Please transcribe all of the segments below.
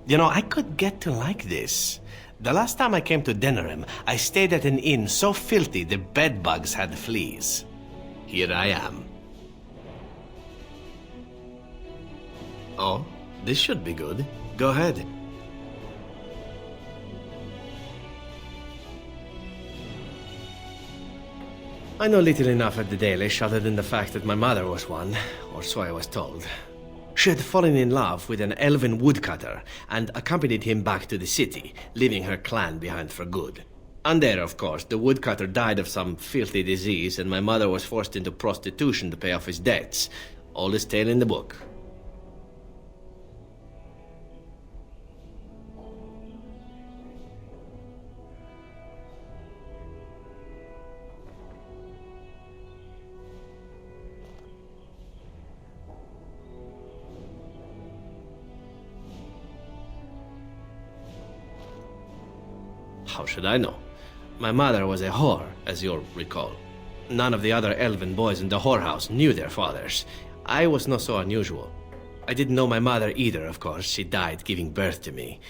You know, I could get to like this. The last time I came to Denerim, I stayed at an inn so filthy the bedbugs had fleas. Here I am. Oh, this should be good. Go ahead. I know little enough of the Dalish other than the fact that my mother was one, or so I was told. She had fallen in love with an elven woodcutter and accompanied him back to the city, leaving her clan behind for good. And there, of course, the woodcutter died of some filthy disease and my mother was forced into prostitution to pay off his debts. Oldest tale in the book. How should I know? My mother was a whore, as you'll recall. None of the other elven boys in the whorehouse knew their fathers. I was not so unusual. I didn't know my mother either, of course. She died giving birth to me.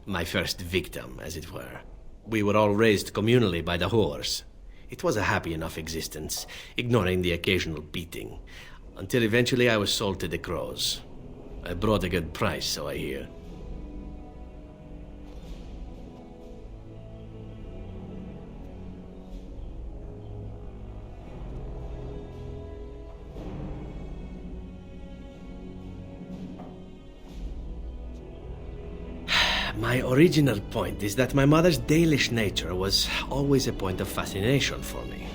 My first victim, as it were. We were all raised communally by the whores. It was a happy enough existence, ignoring the occasional beating. Until eventually I was sold to the crows. I brought a good price, so I hear. My original point is that my mother's Dalish nature was always a point of fascination for me.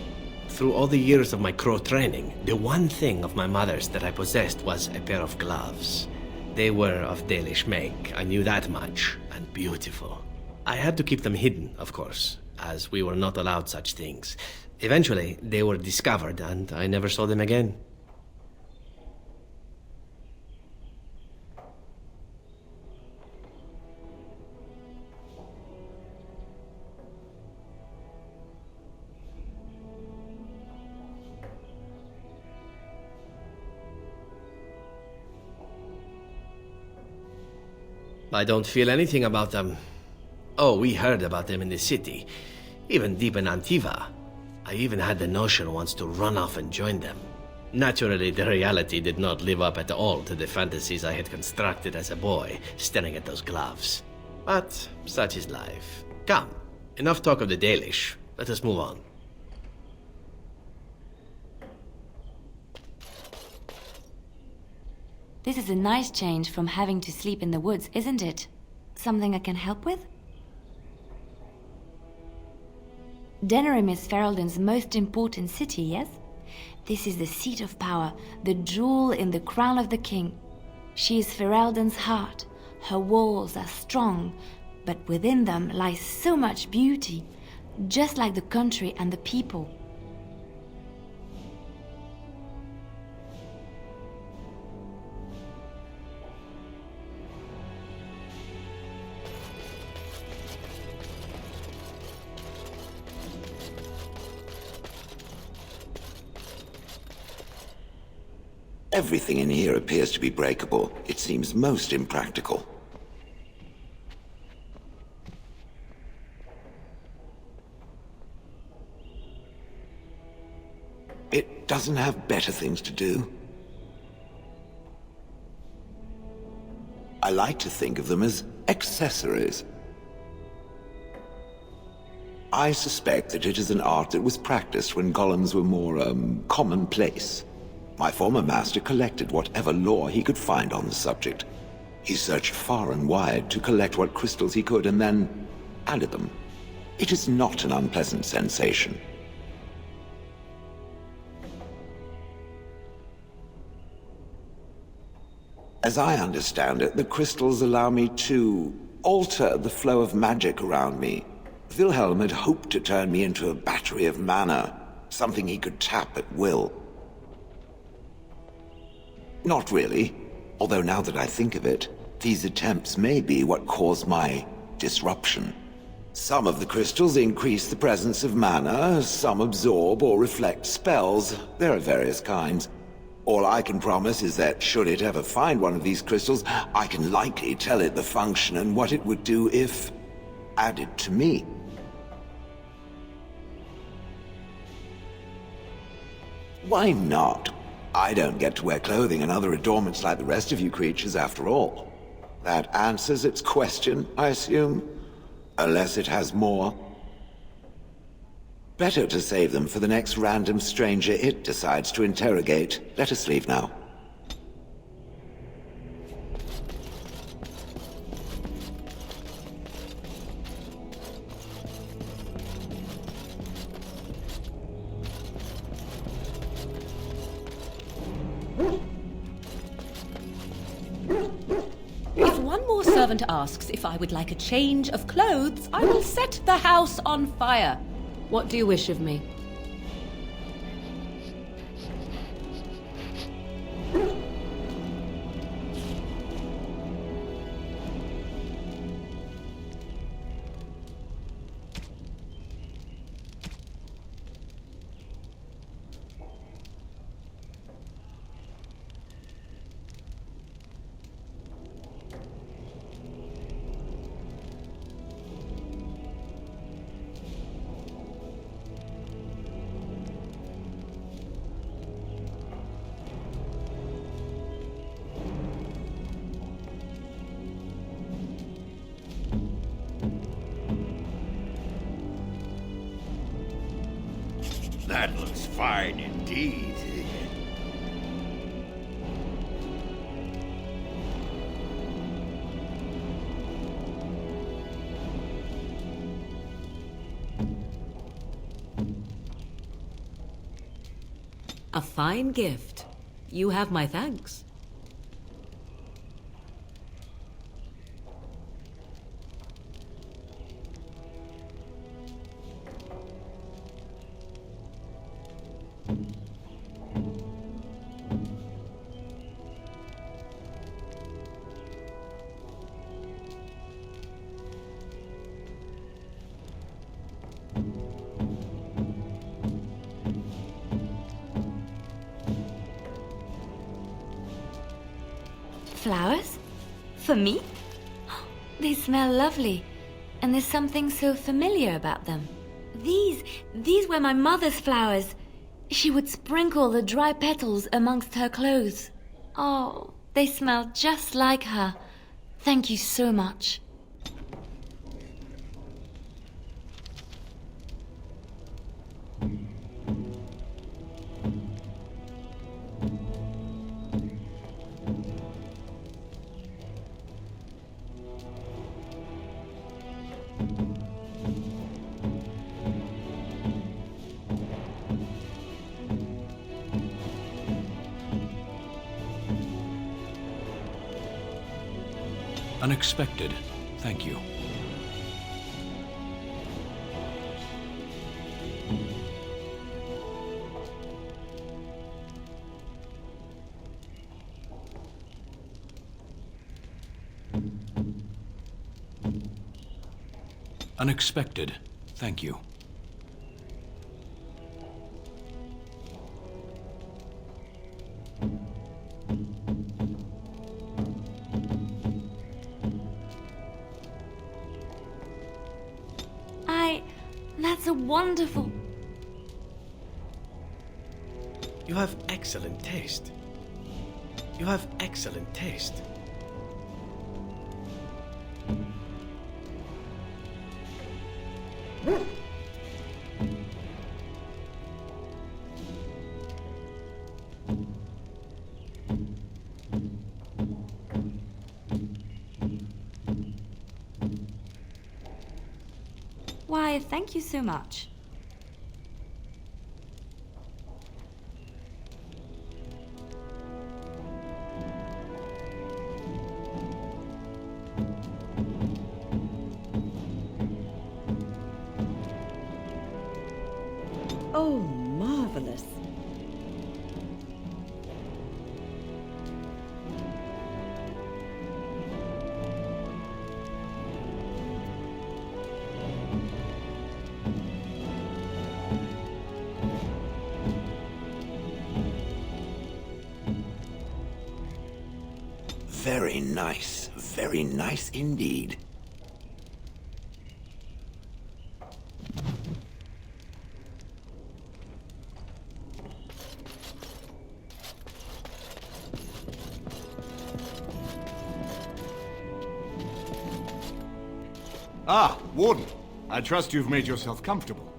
Through all the years of my crow training, the one thing of my mother's that I possessed was a pair of gloves. They were of Dalish make, I knew that much, and beautiful. I had to keep them hidden, of course, as we were not allowed such things. Eventually, they were discovered, and I never saw them again. I don't feel anything about them. Oh, we heard about them in the city, even deep in Antiva. I even had the notion once to run off and join them. Naturally, the reality did not live up at all to the fantasies I had constructed as a boy, staring at those gloves. But such is life. Come, enough talk of the Dalish. Let us move on. This is a nice change from having to sleep in the woods, isn't it? Something I can help with? Denerim is Ferelden's most important city, yes? This is the seat of power, the jewel in the crown of the king. She is Ferelden's heart. Her walls are strong, but within them lies so much beauty, just like the country and the people. Everything in here appears to be breakable. It seems most impractical. It doesn't have better things to do. I like to think of them as accessories. I suspect that it is an art that was practiced when golems were more, commonplace. My former master collected whatever lore he could find on the subject. He searched far and wide to collect what crystals he could and then added them. It is not an unpleasant sensation. As I understand it, the crystals allow me to alter the flow of magic around me. Wilhelm had hoped to turn me into a battery of mana, something he could tap at will. Not really, although now that I think of it, these attempts may be what caused my disruption. Some of the crystals increase the presence of mana, some absorb or reflect spells. There are various kinds. All I can promise is that should it ever find one of these crystals, I can likely tell it the function and what it would do if added to me. Why not? I don't get to wear clothing and other adornments like the rest of you creatures after all. That answers its question, I assume? Unless it has more. Better to save them for the next random stranger it decides to interrogate. Let us leave now. If one more servant asks if I would like a change of clothes, I will set the house on fire. What do you wish of me? That looks fine indeed. A fine gift. You have my thanks. Flowers? For me? They smell lovely, and there's something so familiar about them. These were my mother's flowers. She would sprinkle the dry petals amongst her clothes. Oh, they smell just like her. Thank you so much. Unexpected. Thank you. Unexpected. Thank you. That's a wonderful... You have excellent taste. You have excellent taste. Why, thank you so much. Oh, marvelous. Very nice. Very nice indeed. Ah, Warden. I trust you've made yourself comfortable.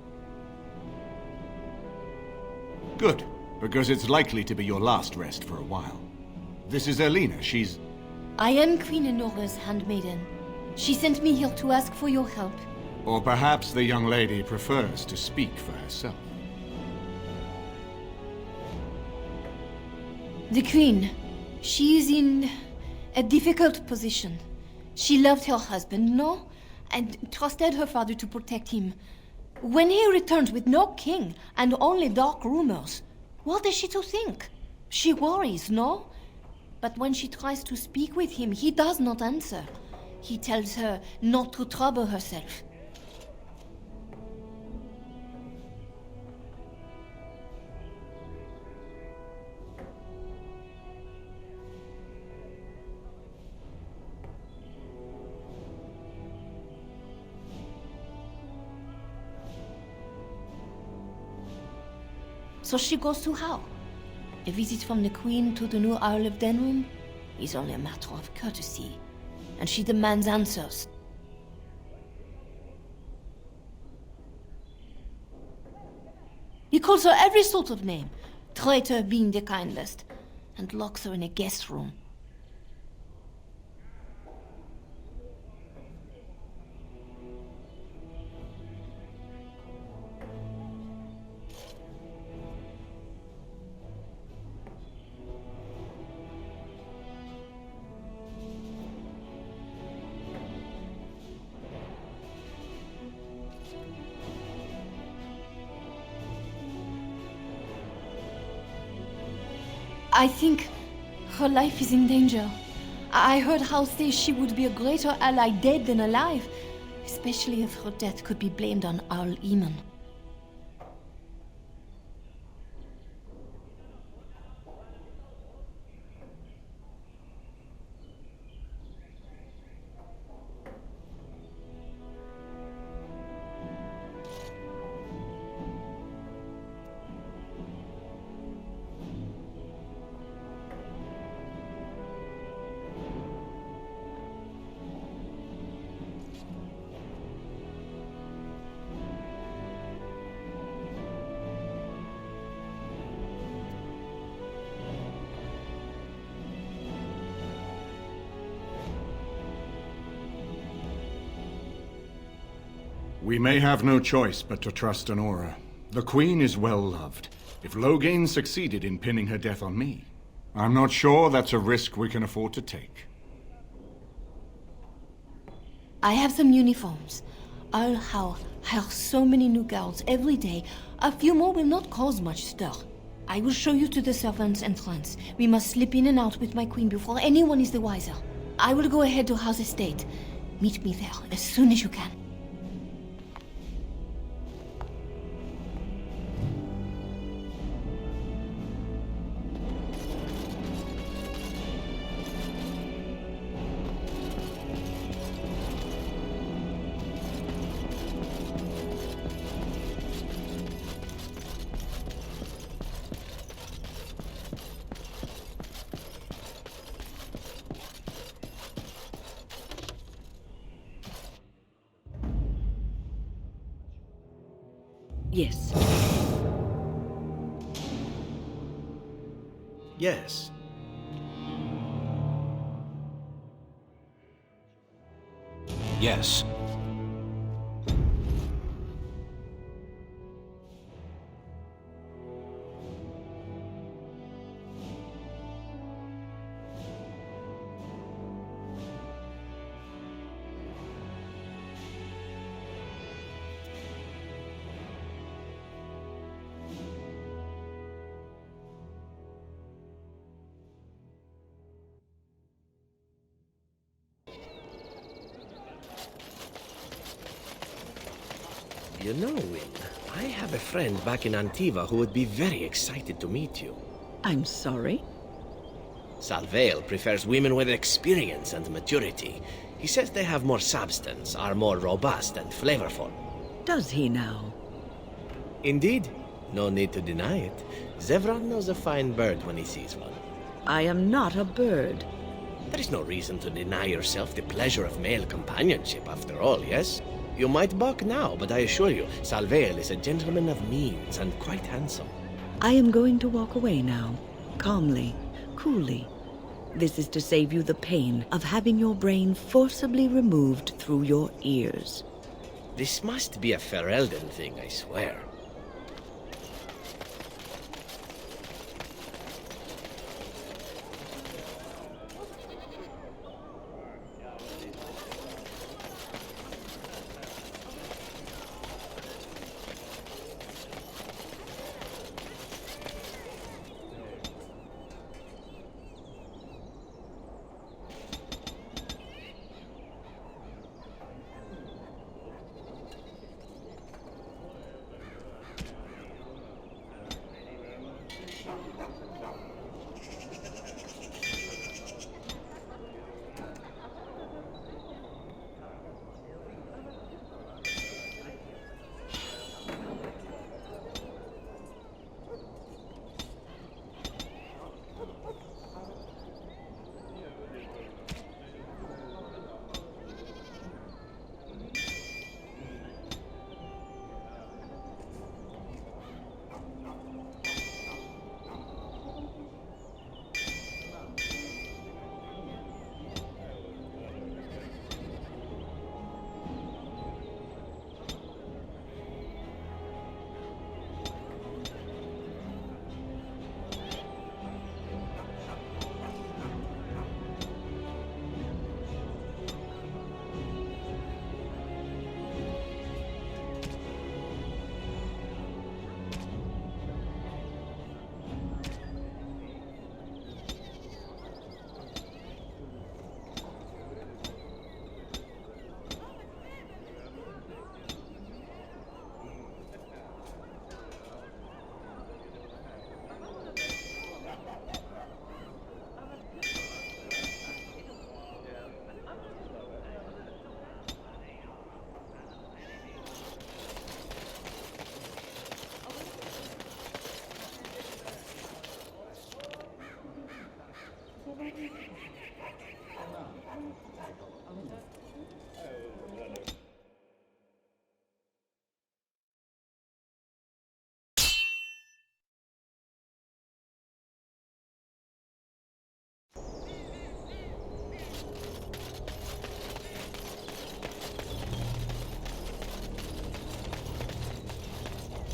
Good, because it's likely to be your last rest for a while. This is Elena. She's... I am Queen Anora's handmaiden. She sent me here to ask for your help. Or perhaps the young lady prefers to speak for herself. The Queen. She is in a difficult position. She loved her husband, no? And trusted her father to protect him. When he returns with no king and only dark rumors, what is she to think? She worries, no? But when she tries to speak with him, he does not answer. He tells her not to trouble herself. So she goes to how? A visit from the Queen to the new Arl of Denerim is only a matter of courtesy, and she demands answers. He calls her every sort of name, traitor being the kindest, and locks her in a guest room. I think her life is in danger. I heard Hal say she would be a greater ally dead than alive, especially if her death could be blamed on Arl Eamon. We may have no choice but to trust Anora. The Queen is well loved. If Loghain succeeded in pinning her death on me, I'm not sure that's a risk we can afford to take. I have some uniforms. I'll hire so many new guards every day. A few more will not cause much stir. I will show you to the servants' entrance. We must slip in and out with my queen before anyone is the wiser. I will go ahead to House Estate. Meet me there as soon as you can. Yes. Yes. Yes. You know, Win, I have a friend back in Antiva who would be very excited to meet you. I'm sorry. Salvail prefers women with experience and maturity. He says they have more substance, are more robust and flavorful. Does he now? Indeed. No need to deny it. Zevran knows a fine bird when he sees one. I am not a bird. There is no reason to deny yourself the pleasure of male companionship, after all, yes? You might balk now, but I assure you, Salvail is a gentleman of means and quite handsome. I am going to walk away now, calmly, coolly. This is to save you the pain of having your brain forcibly removed through your ears. This must be a Ferelden thing, I swear.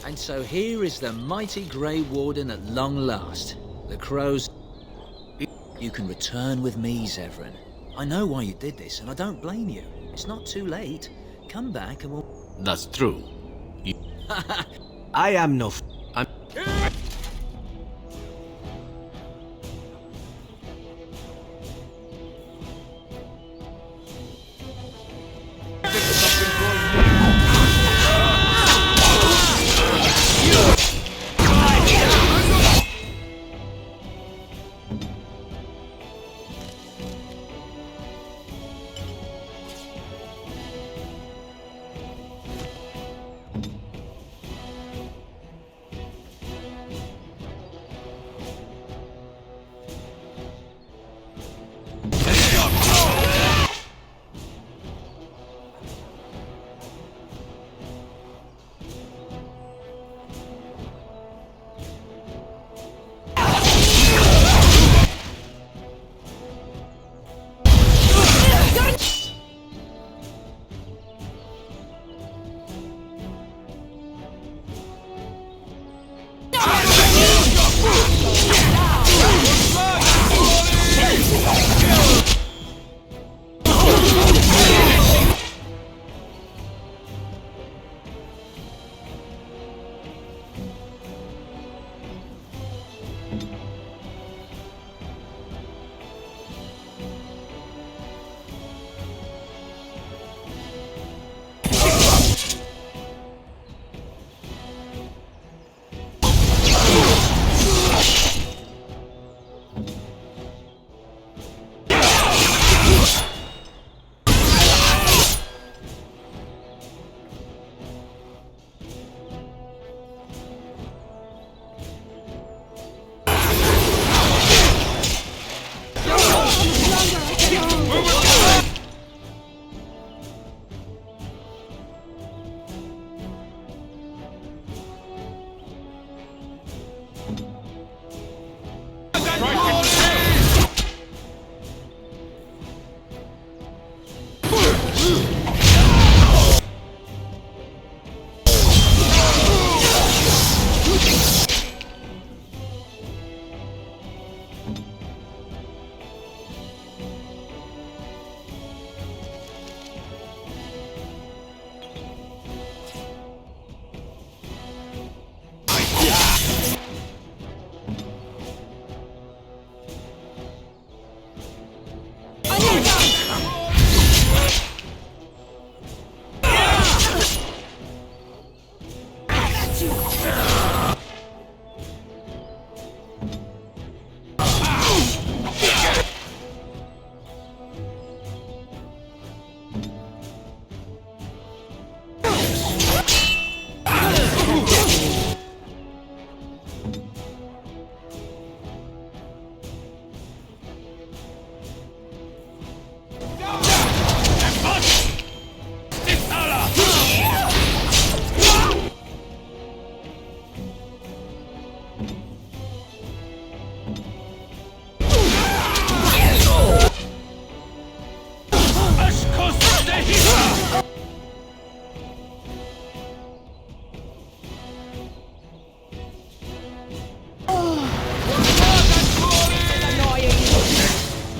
And so here is the mighty Grey Warden at long last. The crows... You can return with me, Zevran. I know why you did this, and I don't blame you. It's not too late. Come back and we'll... That's true. I am no... I'm...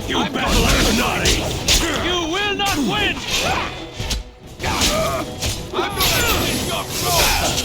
You battle naughty! You will not win! I'm gonna slit your throat!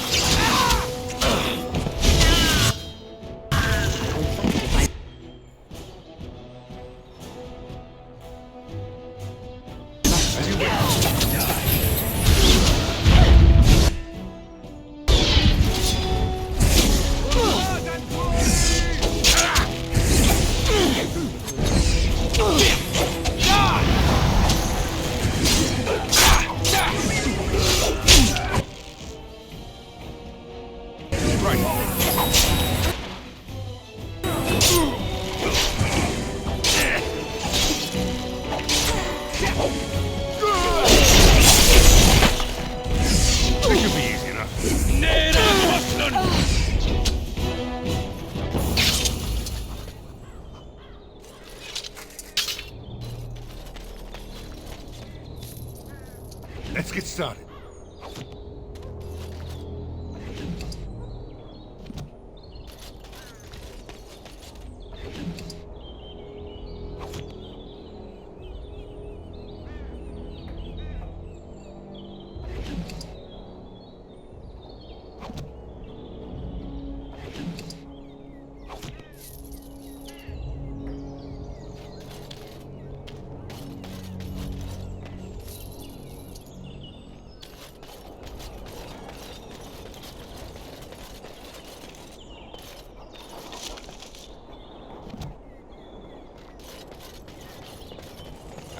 Let's get started.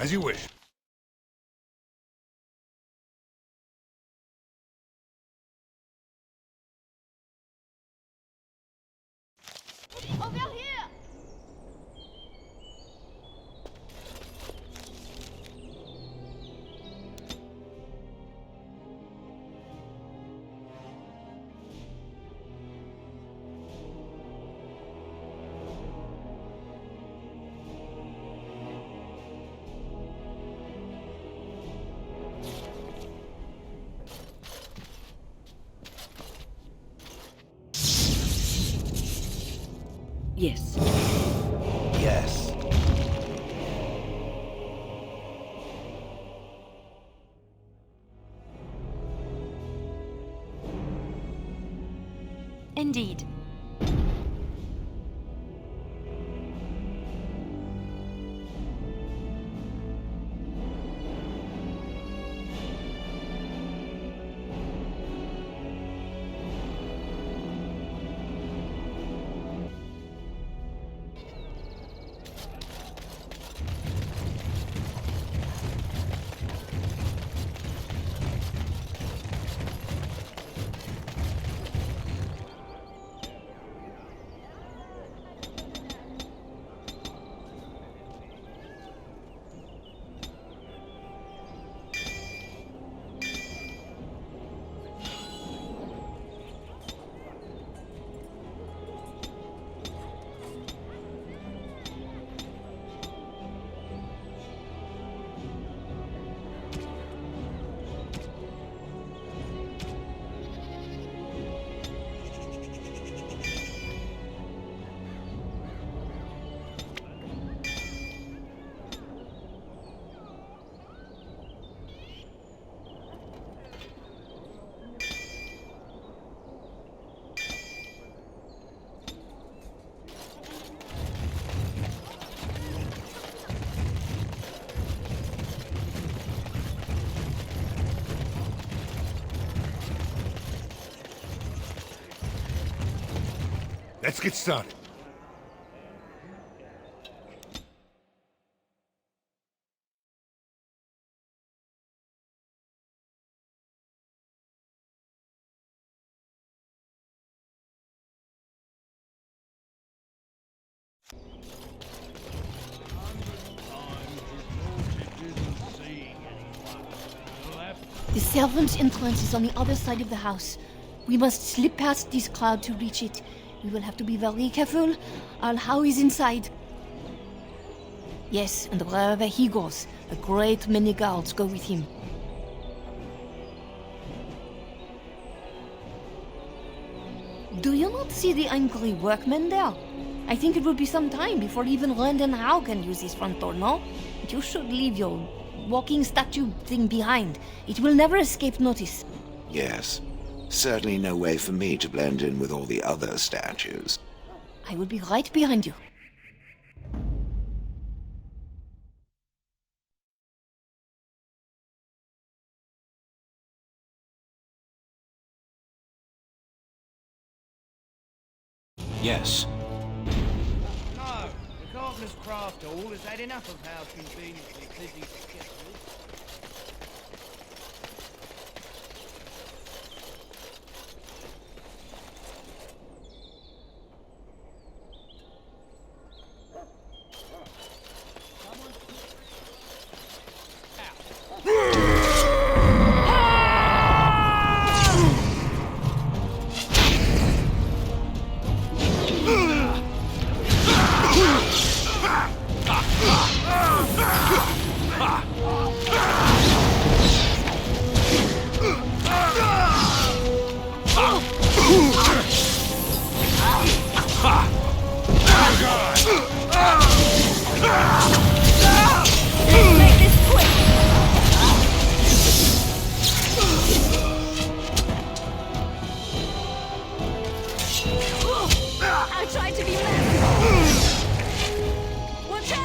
As you wish. Over here! Yes. Yes. Indeed. Let's get started. The servant's entrance is on the other side of the house. We must slip past this crowd to reach it. We will have to be very careful. Arl is inside. Yes, and wherever he goes, A great many guards go with him. Do you not see the angry workmen there? I think it will be some time before even Rand and Hal can use this front door, no? You should leave your walking statue thing behind. It will never escape notice. Yes. Certainly no way for me to blend in with all the other statues. I will be right behind you. Yes. No, the carpenter's craft hall has had enough of how conveniently busy to get with. I tried to be merciful. Watch out!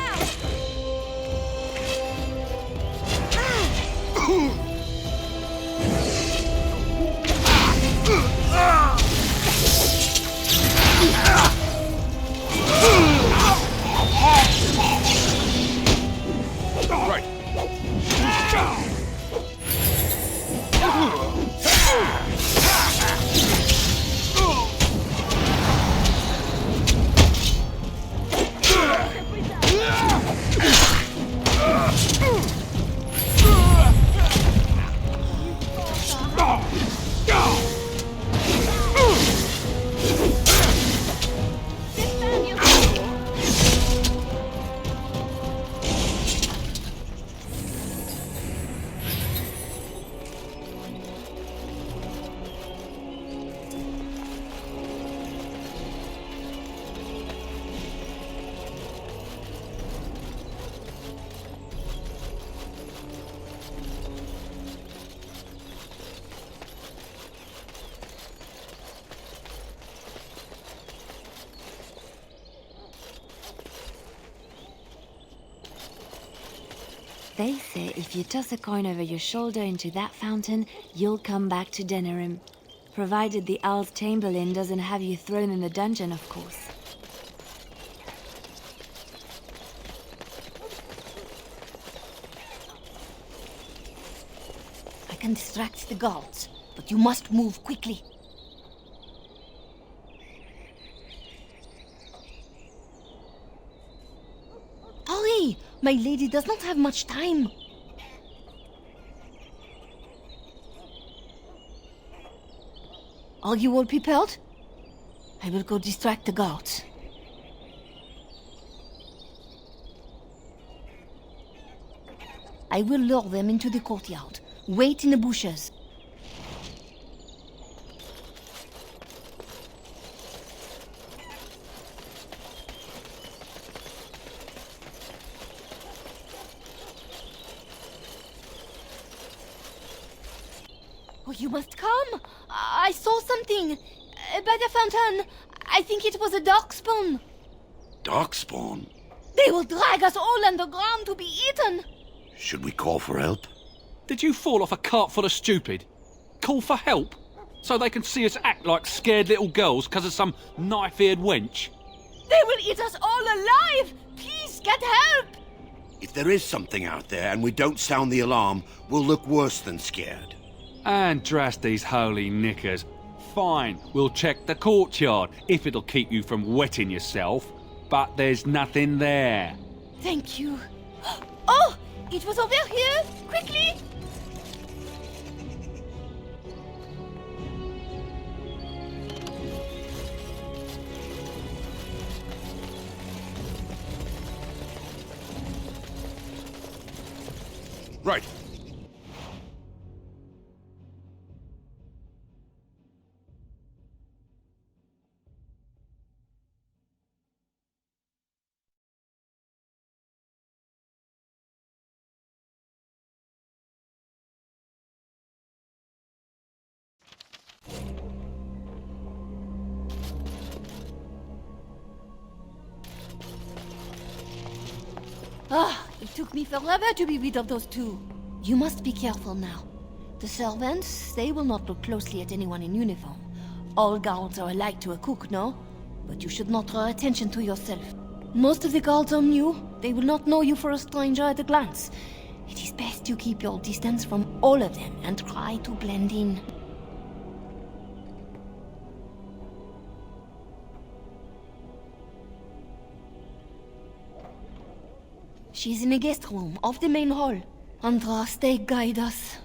They say if you toss a coin over your shoulder into that fountain, you'll come back to Denerim. Provided the Arl's Chamberlain doesn't have you thrown in the dungeon, of course. I can distract the guards, but you must move quickly. Hurry! My lady does not have much time. Are you all prepared? I will go distract the guards. I will lure them into the courtyard. Wait in the bushes. Oh, you must come! I saw something! By the fountain! I think it was a darkspawn! Darkspawn? They will drag us all underground to be eaten! Should we call for help? Did you fall off a cart full of stupid? Call for help? So they can see us act like scared little girls because of some knife-eared wench? They will eat us all alive! Please, get help! If there is something out there and we don't sound the alarm, we'll look worse than scared. And drast these holy knickers. Fine, we'll check the courtyard, if it'll keep you from wetting yourself. But there's nothing there. Thank you. Oh! It was over here! Quickly! Right. Ah, it took me forever to be rid of those two. You must be careful now. The servants, they will not look closely at anyone in uniform. All guards are alike to a cook, no? But you should not draw attention to yourself. Most of the guards are new. They will not know you for a stranger at a glance. It is best you keep your distance from all of them and try to blend in. She's in a guest room off the main hall. Andraste, guide us.